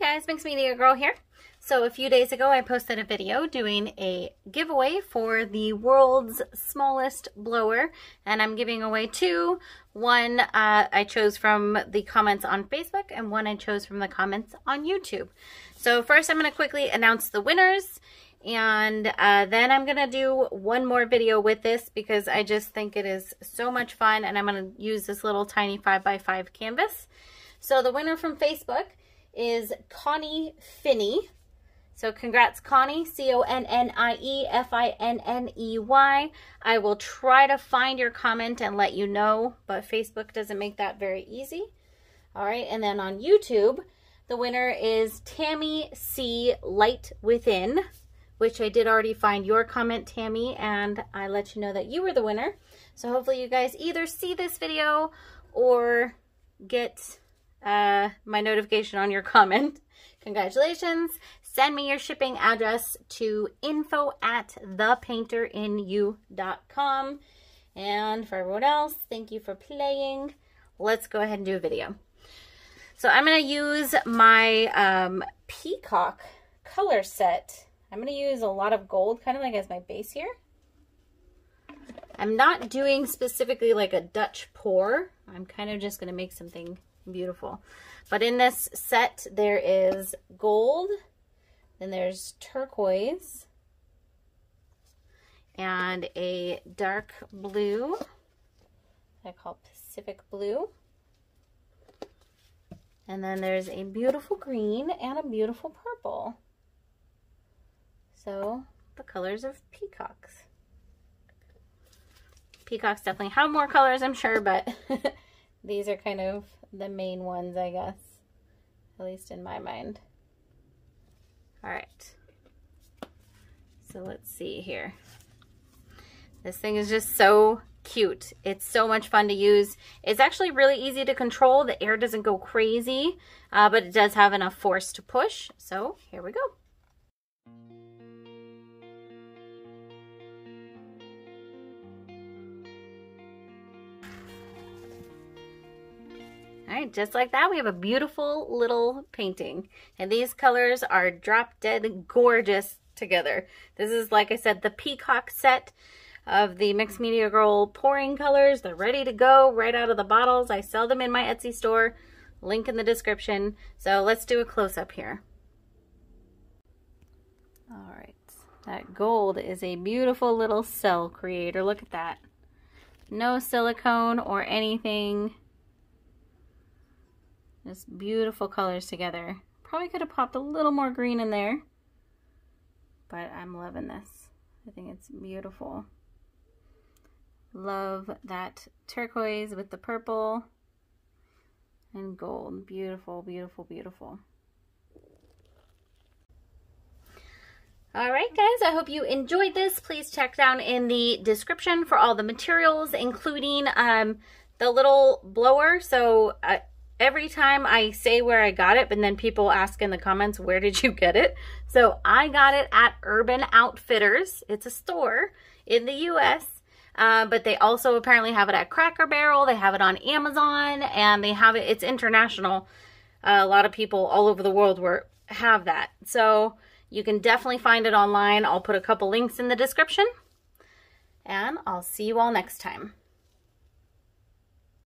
guys, Mixed Media Girl here. So a few days ago I posted a video doing a giveaway for the world's smallest blower, and I'm giving away two. One I chose from the comments on Facebook and one I chose from the comments on YouTube. So first I'm going to quickly announce the winners, and then I'm going to do one more video with this because I just think it is so much fun, and I'm going to use this little tiny 5x5 canvas. So the winner from Facebook is Connie Finney. So congrats, Connie, C-O-N-N-I-E-F-I-N-N-E-Y. I will try to find your comment and let you know, but Facebook doesn't make that very easy. All right, and then on YouTube, the winner is Tammy C. Light Within, which I did already find your comment, Tammy, and I let you know that you were the winner. So hopefully you guys either see this video or get my notification on your comment. Congratulations. Send me your shipping address to info@thepainterinU.com. And for everyone else, thank you for playing. Let's go ahead and do a video. So I'm going to use my peacock color set. I'm going to use a lot of gold, kind of like as my base here. I'm not doing specifically like a Dutch pour. I'm kind of just going to make something beautiful. But in this set, there is gold. Then there's turquoise and a dark blue I call Pacific blue. And then there's a beautiful green and a beautiful purple. So the colors of peacocks. Peacocks definitely have more colors, I'm sure, but these are kind of the main ones, I guess, at least in my mind. All right, so let's see here. This thing is just so cute. It's so much fun to use. It's actually really easy to control. The air doesn't go crazy, but it does have enough force to push. So here we go. All right, just like that, we have a beautiful little painting. And these colors are drop dead gorgeous together. This is, like I said, the peacock set of the Mixed Media Girl pouring colors. They're ready to go right out of the bottles. I sell them in my Etsy store. Link in the description. So let's do a close-up here. All right, that gold is a beautiful little cell creator. Look at that. No silicone or anything. Just beautiful colors together. Probably could have popped a little more green in there, but I'm loving this. I think it's beautiful. Love that turquoise with the purple and gold. Beautiful, beautiful, beautiful. All right, guys, I hope you enjoyed this. Please check down in the description for all the materials, including the little blower. So every time I say where I got it, but then people ask in the comments, where did you get it? So I got it at Urban Outfitters. It's a store in the US, but they also apparently have it at Cracker Barrel. They have it on Amazon, and they have it, it's international. A lot of people all over the world have that. So you can definitely find it online. I'll put a couple links in the description, and I'll see you all next time.